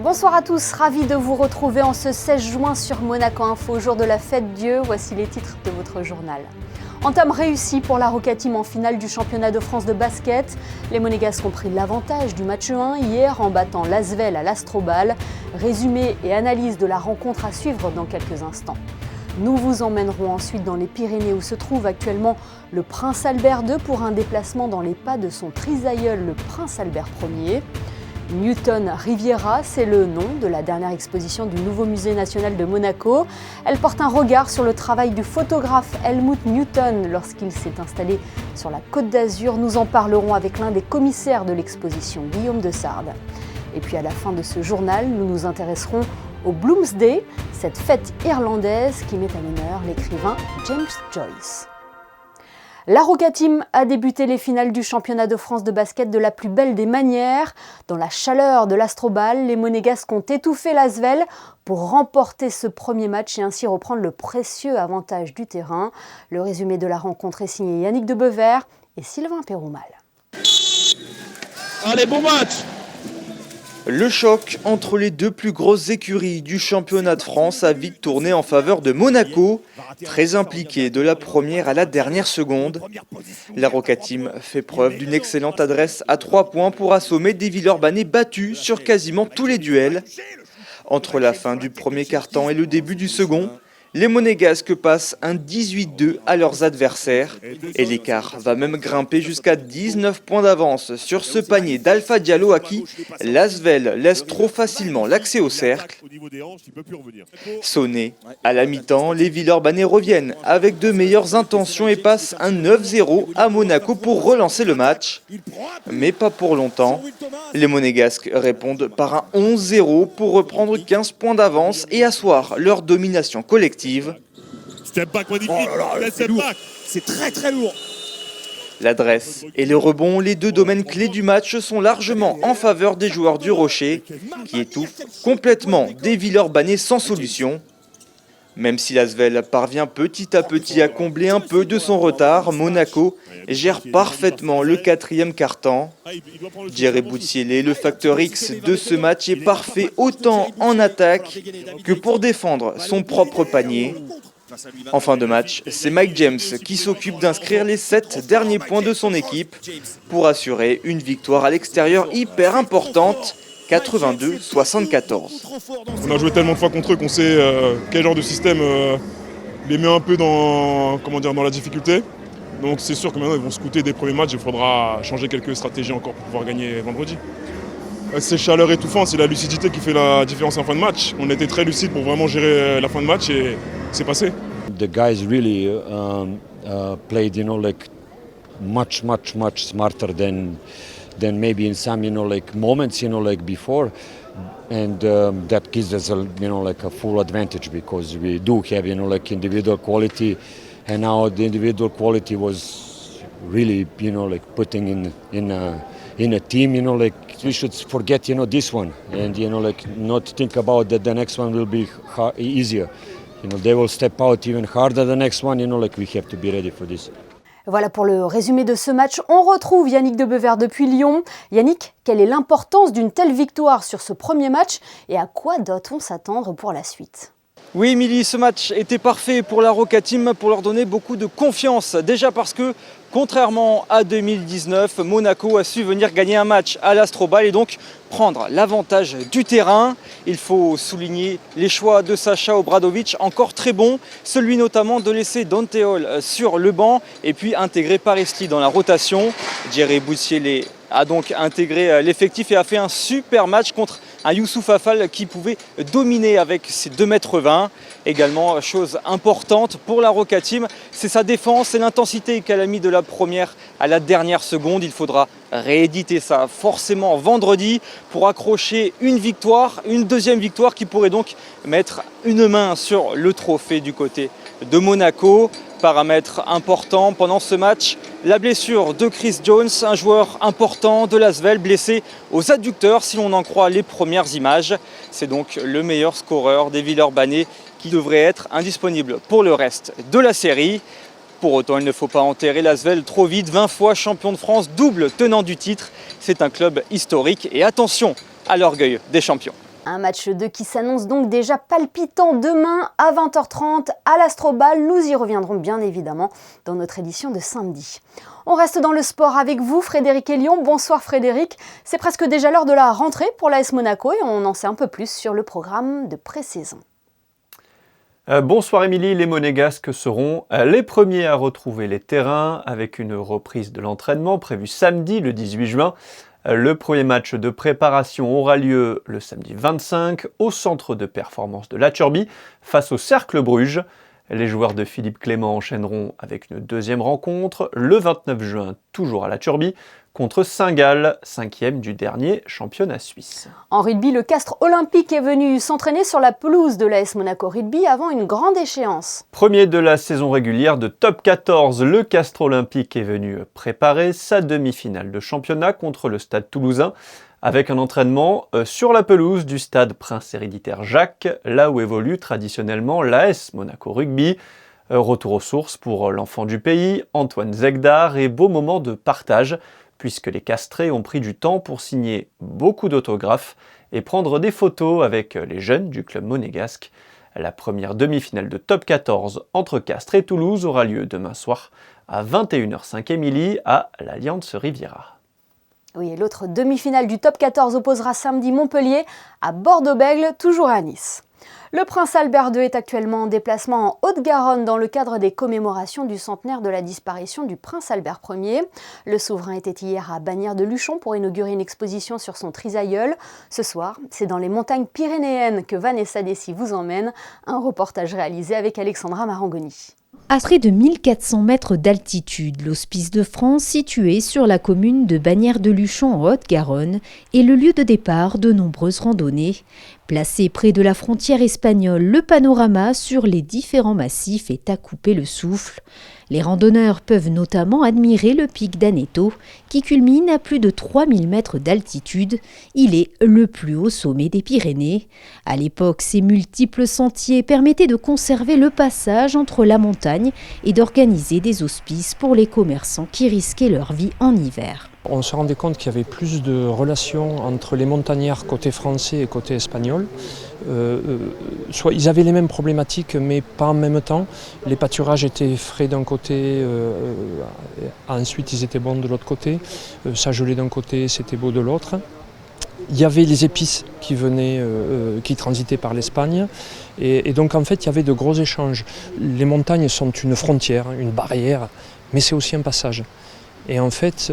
Bonsoir à tous, ravi de vous retrouver en ce 16 juin sur Monaco Info, jour de la fête Dieu. Voici les titres de votre journal. Entame réussie pour la Rocca Team en finale du championnat de France de basket. Les Monégasques ont pris l'avantage du match 1 hier en battant l'Asvel à l'Astrobal. Résumé et analyse de la rencontre à suivre dans quelques instants. Nous vous emmènerons ensuite dans les Pyrénées où se trouve actuellement le Prince Albert II pour un déplacement dans les pas de son trisaïeul, le Prince Albert Ier. Newton Riviera, c'est le nom de la dernière exposition du nouveau musée national de Monaco. Elle porte un regard sur le travail du photographe Helmut Newton lorsqu'il s'est installé sur la Côte d'Azur. Nous en parlerons avec l'un des commissaires de l'exposition, Guillaume de Sardes. Et puis à la fin de ce journal, nous nous intéresserons au Bloomsday, cette fête irlandaise qui met à l'honneur l'écrivain James Joyce. La Rocca Team a débuté les finales du championnat de France de basket de la plus belle des manières. Dans la chaleur de l'Astrobal, les Monégasques ont étouffé l'Asvel pour remporter ce premier match et ainsi reprendre le précieux avantage du terrain. Le résumé de la rencontre est signé Yannick de Bever et Sylvain Péroumal. Allez, bon match! Le choc entre les deux plus grosses écuries du championnat de France a vite tourné en faveur de Monaco, très impliqué de la première à la dernière seconde. La Rocca Team fait preuve d'une excellente adresse à 3 points pour assommer des Villeurbanais battus sur quasiment tous les duels. Entre la fin du premier quart-temps et le début du second, les Monégasques passent un 18-2 à leurs adversaires et l'écart va même grimper jusqu'à 19 points d'avance sur ce panier d'Alpha Diallo à qui l'Asvel laisse trop facilement l'accès au cercle. Sonnés à la mi-temps, les Villeurbanais reviennent avec de meilleures intentions et passent un 9-0 à Monaco pour relancer le match. Mais pas pour longtemps. Les Monégasques répondent par un 11-0 pour reprendre 15 points d'avance et asseoir leur domination collective. Step back magnifique, c'est très très lourd. L'adresse et le rebond, les deux domaines clés du match, sont largement en faveur des joueurs du Rocher, qui étouffent complètement des Villeurbanais sans solution. Même si l'Asvel parvient petit à petit à combler un peu de son retard, Monaco gère parfaitement le quatrième quart-temps. Jerry Boutielé, le facteur X de ce match, est parfait autant en attaque que pour défendre son propre panier. En fin de match, c'est Mike James qui s'occupe d'inscrire les 7 derniers points de son équipe pour assurer une victoire à l'extérieur hyper importante, 82-74. On a joué tellement de fois contre eux qu'on sait quel genre de système les met un peu dans la difficulté. Donc c'est sûr que maintenant ils vont se coûter des premiers matchs, il faudra changer quelques stratégies encore pour pouvoir gagner vendredi. C'est chaleur étouffante, c'est la lucidité qui fait la différence en fin de match. On était très lucide pour vraiment gérer la fin de match et c'est passé. The guys really played, much smarter than maybe in some, moments, before, and that gives us, a full advantage because we do have, individual quality, and now the individual quality was really, putting in a team, we should forget, this one, and not think about that the next one will be easier. They will step out even harder the next one, we have to be ready for this. Voilà pour le résumé de ce match. On retrouve Yannick de Bever depuis Lyon. Yannick, quelle est l'importance d'une telle victoire sur ce premier match et à quoi doit-on s'attendre pour la suite ? Oui, Émilie, ce match était parfait pour la Rocca Team pour leur donner beaucoup de confiance. Déjà parce que, contrairement à 2019, Monaco a su venir gagner un match à l'Astrobal et donc prendre l'avantage du terrain. Il faut souligner les choix de Sacha Obradovic, encore très bons. Celui notamment de laisser Dante Hall sur le banc et puis intégrer Paresti dans la rotation. Jerry Boutielé a donc intégré l'effectif et a fait un super match contre un Youssouf Affal qui pouvait dominer avec ses 2,20 m. Également, chose importante pour la Rocca Team, c'est sa défense et l'intensité qu'elle a mis de la première à la dernière seconde. Il faudra rééditer ça forcément vendredi pour accrocher une victoire, une deuxième victoire qui pourrait donc mettre une main sur le trophée du côté de Monaco. Paramètre important pendant ce match, la blessure de Chris Jones, un joueur important de l'Asvel, blessé aux adducteurs si l'on en croit les premières images. C'est donc le meilleur scoreur des Villeurbanais qui devrait être indisponible pour le reste de la série. Pour autant, il ne faut pas enterrer l'Asvel trop vite. 20 fois champion de France, double tenant du titre. C'est un club historique et attention à l'orgueil des champions. Un match 2 qui s'annonce donc déjà palpitant demain à 20h30 à l'Astrobal. Nous y reviendrons bien évidemment dans notre édition de samedi. On reste dans le sport avec vous, Frédéric Elion. Bonsoir Frédéric. C'est presque déjà l'heure de la rentrée pour l'AS Monaco et on en sait un peu plus sur le programme de pré-saison. Bonsoir Émilie, les Monégasques seront les premiers à retrouver les terrains avec une reprise de l'entraînement prévue samedi le 18 juin. Le premier match de préparation aura lieu le samedi 25 au centre de performance de La Turbie face au Cercle Bruges. Les joueurs de Philippe Clément enchaîneront avec une deuxième rencontre le 29 juin, toujours à La Turbie, contre Saint-Gall, 5e du dernier championnat suisse. En rugby, le Castres olympique est venu s'entraîner sur la pelouse de l'AS Monaco Rugby avant une grande échéance. Premier de la saison régulière de Top 14, le Castres olympique est venu préparer sa demi-finale de championnat contre le Stade toulousain avec un entraînement sur la pelouse du stade Prince Héréditaire Jacques, là où évolue traditionnellement l'AS Monaco Rugby. Retour aux sources pour l'enfant du pays, Antoine Zegdar, et beau moment de partage, puisque les Castrés ont pris du temps pour signer beaucoup d'autographes et prendre des photos avec les jeunes du club monégasque. La première demi-finale de Top 14 entre Castres et Toulouse aura lieu demain soir à 21h05 Émilie à l'Alliance Riviera. Oui, et l'autre demi-finale du Top 14 opposera samedi Montpellier à Bordeaux-Bègles, toujours à Nice. Le prince Albert II est actuellement en déplacement en Haute-Garonne dans le cadre des commémorations du centenaire de la disparition du prince Albert Ier. Le souverain était hier à Bagnères-de-Luchon pour inaugurer une exposition sur son trisaïeul. Ce soir, c'est dans les montagnes pyrénéennes que Vanessa Dessy vous emmène. Un reportage réalisé avec Alexandra Marangoni. À près de 1400 mètres d'altitude, l'Hospice de France, situé sur la commune de Bagnères-de-Luchon en Haute-Garonne, est le lieu de départ de nombreuses randonnées. Placé près de la frontière espagnole, le panorama sur les différents massifs est à couper le souffle. Les randonneurs peuvent notamment admirer le pic d'Aneto, qui culmine à plus de 3000 mètres d'altitude. Il est le plus haut sommet des Pyrénées. À l'époque, ces multiples sentiers permettaient de conserver le passage entre la montagne et d'organiser des hospices pour les commerçants qui risquaient leur vie en hiver. On se rendait compte qu'il y avait plus de relations entre les montagnards côté français et côté espagnol. Soit ils avaient les mêmes problématiques mais pas en même temps. Les pâturages étaient frais d'un côté, ensuite ils étaient bons de l'autre côté. Ça gelait d'un côté, c'était beau de l'autre. Il y avait les épices qui venaient, qui transitaient par l'Espagne. Et donc en fait il y avait de gros échanges. Les montagnes sont une frontière, une barrière, mais c'est aussi un passage. Et en fait,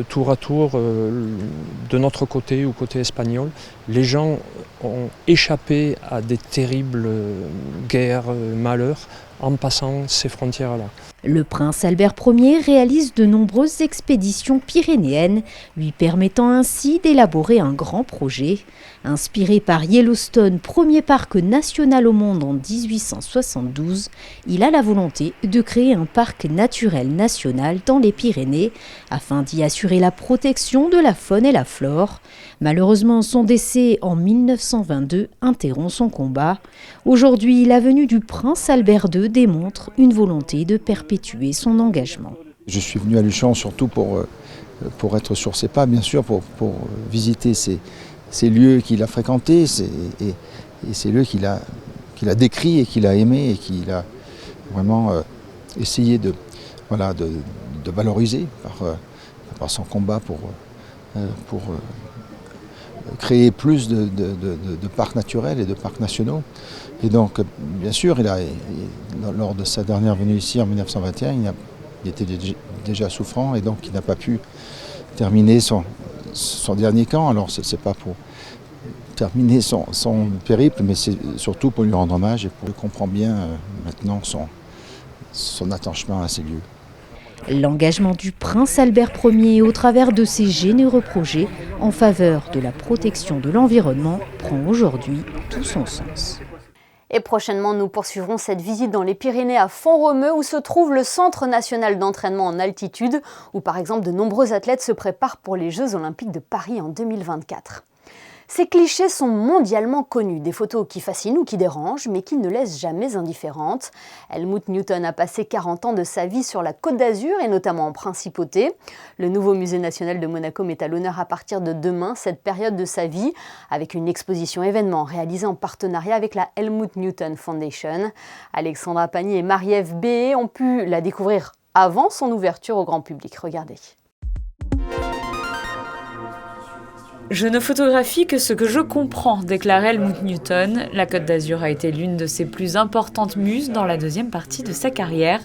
tour à tour, de notre côté ou côté espagnol, les gens ont échappé à des terribles guerres, malheurs, en passant ces frontières-là. Le prince Albert Ier réalise de nombreuses expéditions pyrénéennes, lui permettant ainsi d'élaborer un grand projet. Inspiré par Yellowstone, premier parc national au monde en 1872, il a la volonté de créer un parc naturel national dans les Pyrénées afin d'y assurer la protection de la faune et la flore. Malheureusement, son décès en 1922 interrompt son combat. Aujourd'hui, la venue du prince Albert II démontre une volonté de perpétuer son engagement. Je suis venu à Luchon surtout pour être sur ses pas, bien sûr, pour visiter ces lieux qu'il a fréquentés et ces lieux qu'il a décrits et qu'il a aimés et qu'il a vraiment essayé de valoriser par son combat pour créer plus de parcs naturels et de parcs nationaux. Et donc, bien sûr, lors de sa dernière venue ici en 1921, il était déjà souffrant et donc il n'a pas pu terminer son dernier camp. Alors, c'est pas pour terminer son périple, mais c'est surtout pour lui rendre hommage et pour lui comprendre bien maintenant son attachement à ces lieux. L'engagement du prince Albert Ier au travers de ses généreux projets en faveur de la protection de l'environnement prend aujourd'hui tout son sens. Et prochainement, nous poursuivrons cette visite dans les Pyrénées à Font-Romeu où se trouve le Centre national d'entraînement en altitude où par exemple de nombreux athlètes se préparent pour les Jeux olympiques de Paris en 2024. Ces clichés sont mondialement connus, des photos qui fascinent ou qui dérangent, mais qui ne laissent jamais indifférentes. Helmut Newton a passé 40 ans de sa vie sur la Côte d'Azur et notamment en Principauté. Le nouveau musée national de Monaco met à l'honneur à partir de demain cette période de sa vie, avec une exposition événement réalisée en partenariat avec la Helmut Newton Foundation. Alexandra Pagny et Marie-Ève Béé ont pu la découvrir avant son ouverture au grand public. Regardez. Je ne photographie que ce que je comprends, déclare Helmut Newton. La Côte d'Azur a été l'une de ses plus importantes muses dans la deuxième partie de sa carrière,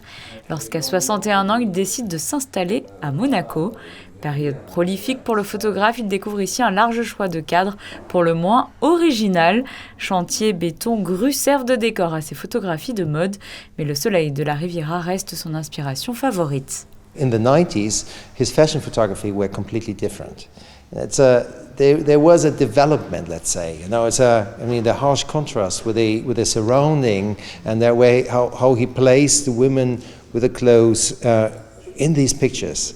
lorsqu'à 61 ans, il décide de s'installer à Monaco. Période prolifique pour le photographe, il découvre ici un large choix de cadres, pour le moins original. Chantier, béton, grue servent de décor à ses photographies de mode, mais le soleil de la Riviera reste son inspiration favorite. In the 90s, his fashion photography were completely different. There was a development, let's say. You know, the harsh contrast with the surrounding and the way how he placed the women with the clothes in these pictures,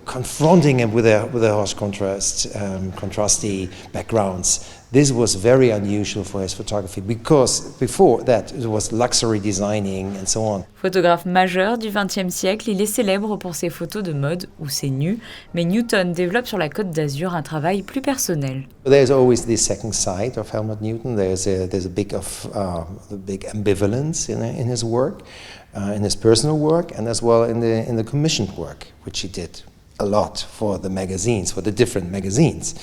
confronting them with a harsh contrasty backgrounds. This was very unusual for his photography because before that it was luxury designing and so on. Photographe majeur du XXe siècle, il est célèbre pour ses photos de mode ou ses nus, mais Newton développe sur la Côte d'Azur un travail plus personnel. There's always this second side of Helmut Newton. There's a big ambivalence in his work, in his personal work, and as well in the commissioned work, which he did a lot for the magazines, for the different magazines.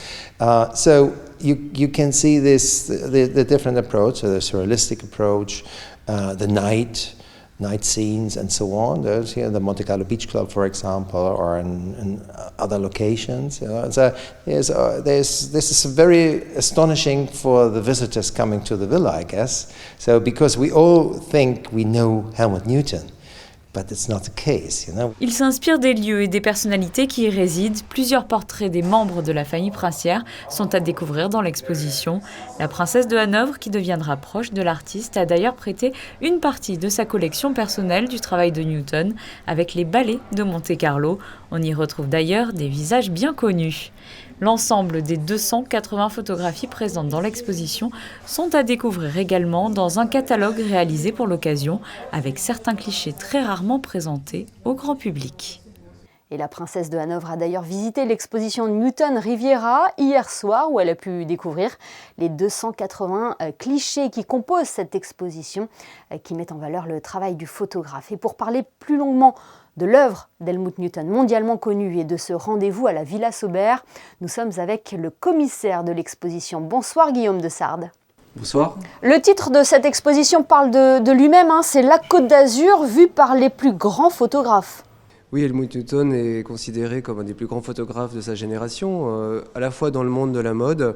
So you can see the different approach, the surrealistic approach, the night scenes and so on. There's here the Monte Carlo Beach Club, for example, or in other locations. You know. So this is very astonishing for the visitors coming to the villa, I guess. So because we all think we know Helmut Newton. But it's not the case, you know. Il s'inspire des lieux et des personnalités qui y résident. Plusieurs portraits des membres de la famille princière sont à découvrir dans l'exposition. La princesse de Hanovre, qui deviendra proche de l'artiste, a d'ailleurs prêté une partie de sa collection personnelle du travail de Newton avec les ballets de Monte-Carlo. On y retrouve d'ailleurs des visages bien connus. L'ensemble des 280 photographies présentes dans l'exposition sont à découvrir également dans un catalogue réalisé pour l'occasion, avec certains clichés très rarement présentés au grand public. Et la princesse de Hanovre a d'ailleurs visité l'exposition Newton Riviera hier soir, où elle a pu découvrir les 280 clichés qui composent cette exposition, qui mettent en valeur le travail du photographe. Et pour parler plus longuement de l'œuvre d'Helmut Newton, mondialement connue, et de ce rendez-vous à la Villa Saubert, nous sommes avec le commissaire de l'exposition. Bonsoir Guillaume de Sardes. Bonsoir. Le titre de cette exposition parle de lui-même, c'est la Côte d'Azur vue par les plus grands photographes. Oui, Helmut Newton est considéré comme un des plus grands photographes de sa génération, à la fois dans le monde de la mode,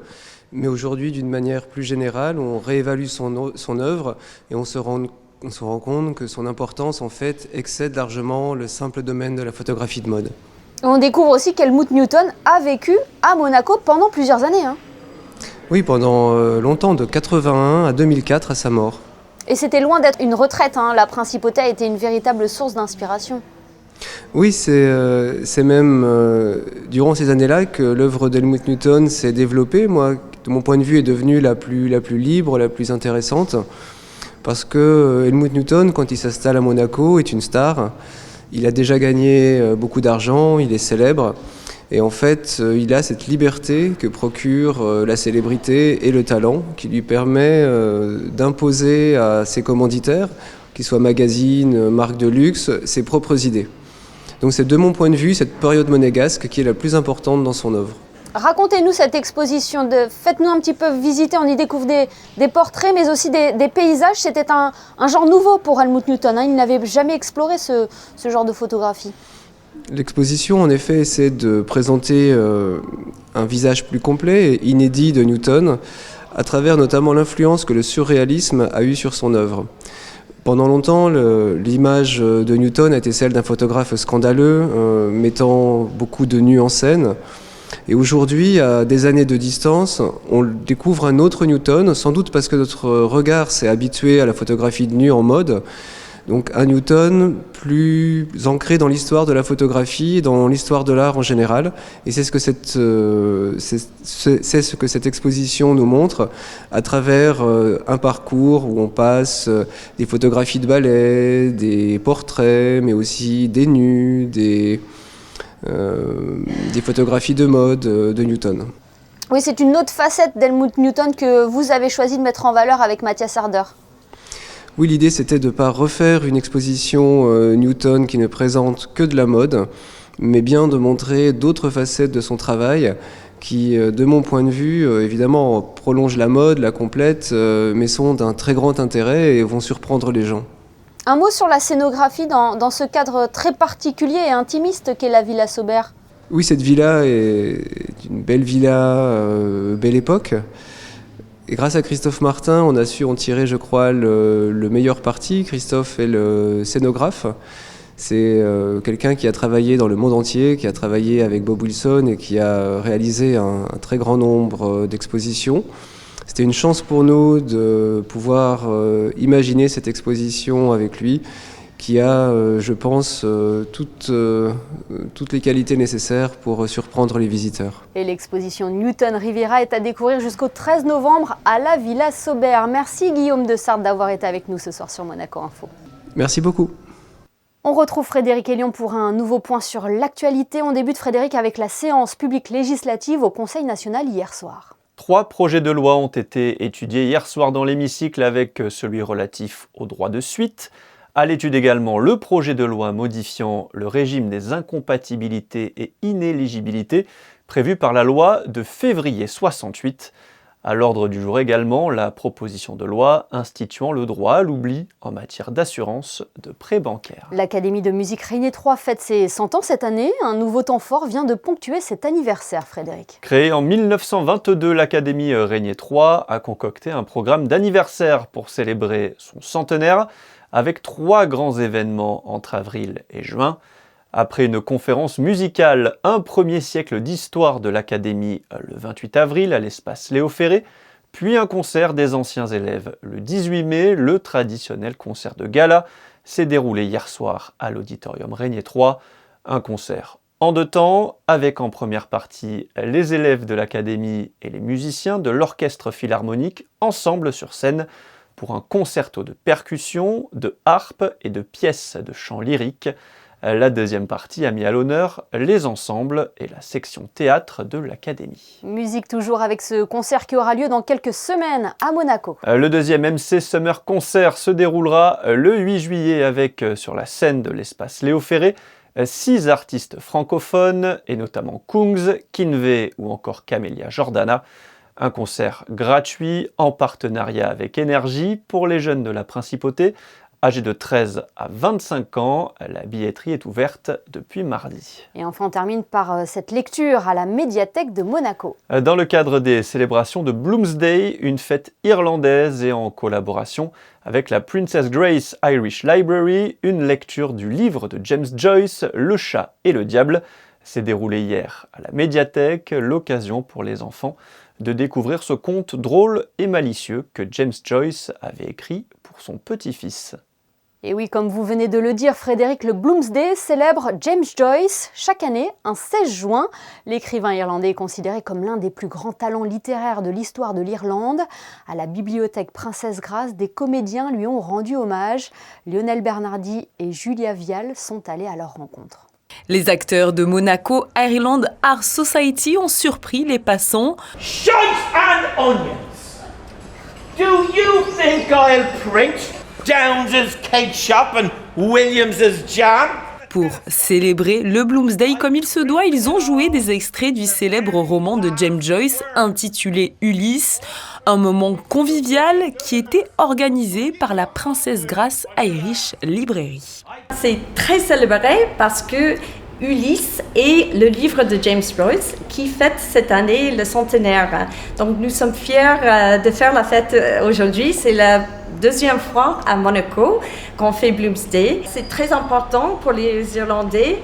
mais aujourd'hui d'une manière plus générale, on réévalue son œuvre et on se rend compte que son importance en fait excède largement le simple domaine de la photographie de mode. On découvre aussi qu'Helmut Newton a vécu à Monaco pendant plusieurs années. Oui, pendant longtemps, de 81 à 2004 à sa mort. Et c'était loin d'être une retraite, la Principauté a été une véritable source d'inspiration. Oui, c'est même durant ces années-là que l'œuvre d'Helmut Newton s'est développée. Moi, de mon point de vue, est devenue la plus libre, la plus intéressante. Parce que Helmut Newton, quand il s'installe à Monaco, est une star. Il a déjà gagné beaucoup d'argent, il est célèbre. Et en fait, il a cette liberté que procure la célébrité et le talent, qui lui permet d'imposer à ses commanditaires, qu'ils soient magazines, marques de luxe, ses propres idées. Donc c'est de mon point de vue cette période monégasque qui est la plus importante dans son œuvre. Racontez-nous cette exposition, faites-nous un petit peu visiter, on y découvre des portraits mais aussi des paysages. C'était un genre nouveau pour Helmut Newton, il n'avait jamais exploré ce genre de photographie. L'exposition en effet essaie de présenter un visage plus complet et inédit de Newton à travers notamment l'influence que le surréalisme a eue sur son œuvre. Pendant longtemps, l'image de Newton a été celle d'un photographe scandaleux, mettant beaucoup de nus en scène. Et aujourd'hui, à des années de distance, on découvre un autre Newton, sans doute parce que notre regard s'est habitué à la photographie de nu en mode, Donc un Newton plus ancré dans l'histoire de la photographie, dans l'histoire de l'art en général. Et c'est ce que cette exposition nous montre à travers un parcours où on passe des photographies de ballet, des portraits, mais aussi des nus, des photographies de mode de Newton. Oui, c'est une autre facette d'Helmut Newton que vous avez choisi de mettre en valeur avec Mathias Harder. Oui, l'idée c'était de ne pas refaire une exposition Newton qui ne présente que de la mode, mais bien de montrer d'autres facettes de son travail qui, de mon point de vue, évidemment prolongent la mode, la complètent, mais sont d'un très grand intérêt et vont surprendre les gens. Un mot sur la scénographie dans ce cadre très particulier et intimiste qu'est la Villa Sauber. Oui, cette villa est une belle villa, belle époque. Et grâce à Christophe Martin, on a su en tirer, je crois, le meilleur parti. Christophe est le scénographe. C'est quelqu'un qui a travaillé dans le monde entier, qui a travaillé avec Bob Wilson et qui a réalisé un très grand nombre d'expositions. C'était une chance pour nous de pouvoir imaginer cette exposition avec lui, qui a, je pense, toutes les qualités nécessaires pour surprendre les visiteurs. Et l'exposition Newton Riviera est à découvrir jusqu'au 13 novembre à la Villa Sauber. Merci Guillaume de Sarthe d'avoir été avec nous ce soir sur Monaco Info. Merci beaucoup. On retrouve Frédéric Elion pour un nouveau point sur l'actualité. On débute, Frédéric, avec la séance publique législative au Conseil national hier soir. 3 projets de loi ont été étudiés hier soir dans l'hémicycle avec celui relatif au droit de suite. À l'étude également le projet de loi modifiant le régime des incompatibilités et inéligibilités prévu par la loi de février 68. À l'ordre du jour également, la proposition de loi instituant le droit à l'oubli en matière d'assurance de prêts bancaires. L'Académie de musique Régnier 3 fête ses 100 ans cette année. Un nouveau temps fort vient de ponctuer cet anniversaire, Frédéric. Créée en 1922, l'Académie Régnier 3 a concocté un programme d'anniversaire pour célébrer son centenaire, avec 3 grands événements entre avril et juin. Après une conférence musicale, un premier siècle d'histoire de l'Académie le 28 avril à l'espace Léo Ferré, puis un concert des anciens élèves le 18 mai, le traditionnel concert de gala s'est déroulé hier soir à l'auditorium Régnier 3. Un concert en 2 temps, avec en première partie les élèves de l'Académie et les musiciens de l'Orchestre Philharmonique ensemble sur scène, pour un concerto de percussion, de harpe et de pièces de chant lyrique. La deuxième partie a mis à l'honneur les ensembles et la section théâtre de l'Académie. Musique toujours avec ce concert qui aura lieu dans quelques semaines à Monaco. Le deuxième MC Summer Concert se déroulera le 8 juillet avec, sur la scène de l'espace Léo Ferré, 6 artistes francophones et notamment Kungs, Kinvey ou encore Camélia Jordana. Un concert gratuit en partenariat avec Énergie pour les jeunes de la Principauté. Âgés de 13 à 25 ans, la billetterie est ouverte depuis mardi. Et enfin, on termine par cette lecture à la médiathèque de Monaco. Dans le cadre des célébrations de Bloomsday, une fête irlandaise et en collaboration avec la Princess Grace Irish Library, une lecture du livre de James Joyce, Le chat et le diable, s'est déroulée hier à la médiathèque, l'occasion pour les enfants de découvrir ce conte drôle et malicieux que James Joyce avait écrit pour son petit-fils. Et oui, comme vous venez de le dire, Frédéric, le Bloomsday célèbre James Joyce chaque année, un 16 juin. L'écrivain irlandais est considéré comme l'un des plus grands talents littéraires de l'histoire de l'Irlande. À la bibliothèque Princesse Grace, des comédiens lui ont rendu hommage. Lionel Bernardi et Julia Vial sont allés à leur rencontre. Les acteurs de Monaco Ireland Art Society ont surpris les passants. Shite and onions! Do you think I'll print Downs' cake shop and Williams' jam? Pour célébrer le Bloomsday comme il se doit, ils ont joué des extraits du célèbre roman de James Joyce intitulé Ulysse, un moment convivial qui était organisé par la Princesse Grace Irish Library. C'est très célébré parce que Ulysse est le livre de James Joyce qui fête cette année le centenaire. Donc nous sommes fiers de faire la fête aujourd'hui. C'est la deuxième fois à Monaco qu'on fait Bloomsday. C'est très important pour les Irlandais.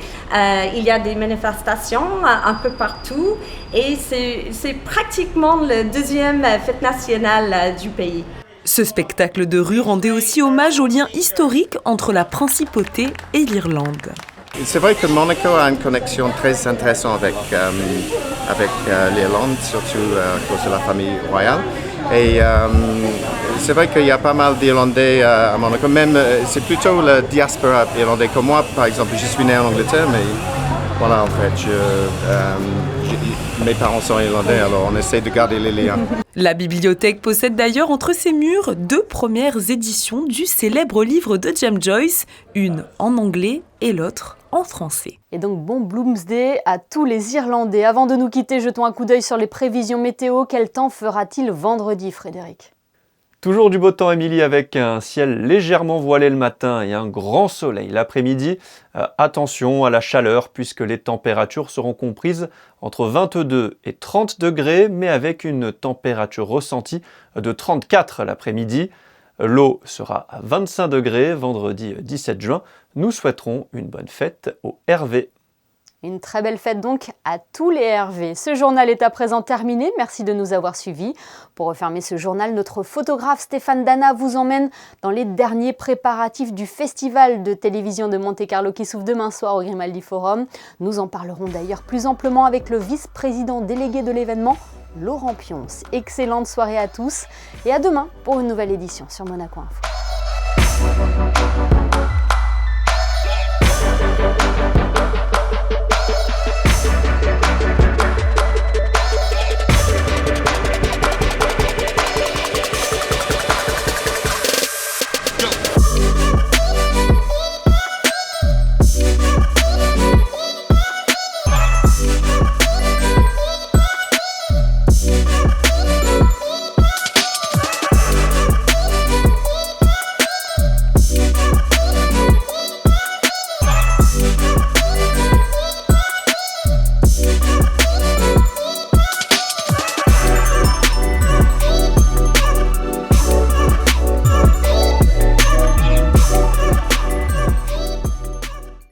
Il y a des manifestations un peu partout et c'est pratiquement la deuxième fête nationale du pays. Ce spectacle de rue rendait aussi hommage au lien historique entre la principauté et l'Irlande. C'est vrai que Monaco a une connexion très intéressante avec l'Irlande, surtout à cause de la famille royale. Et c'est vrai qu'il y a pas mal d'Irlandais à Monaco, même c'est plutôt la diaspora irlandaise que moi. Par exemple, je suis né en Angleterre, mais voilà, en fait, mes parents sont irlandais, alors on essaie de garder les liens. La bibliothèque possède d'ailleurs entre ses murs 2 premières éditions du célèbre livre de James Joyce, une en anglais et l'autre en français. Et donc bon Bloomsday à tous les Irlandais. Avant de nous quitter, jetons un coup d'œil sur les prévisions météo. Quel temps fera-t-il vendredi, Frédéric ? Toujours du beau temps, Émilie, avec un ciel légèrement voilé le matin et un grand soleil l'après-midi. Attention à la chaleur puisque les températures seront comprises entre 22 et 30 degrés, mais avec une température ressentie de 34 l'après-midi. L'eau sera à 25 degrés vendredi 17 juin. Nous souhaiterons une bonne fête au Hervé. Une très belle fête donc à tous les Hervé. Ce journal est à présent terminé. Merci de nous avoir suivis. Pour refermer ce journal, notre photographe Stéphane Dana vous emmène dans les derniers préparatifs du festival de télévision de Monte-Carlo qui s'ouvre demain soir au Grimaldi Forum. Nous en parlerons d'ailleurs plus amplement avec le vice-président délégué de l'événement, Laurent Pionce. Excellente soirée à tous et à demain pour une nouvelle édition sur Monaco Info.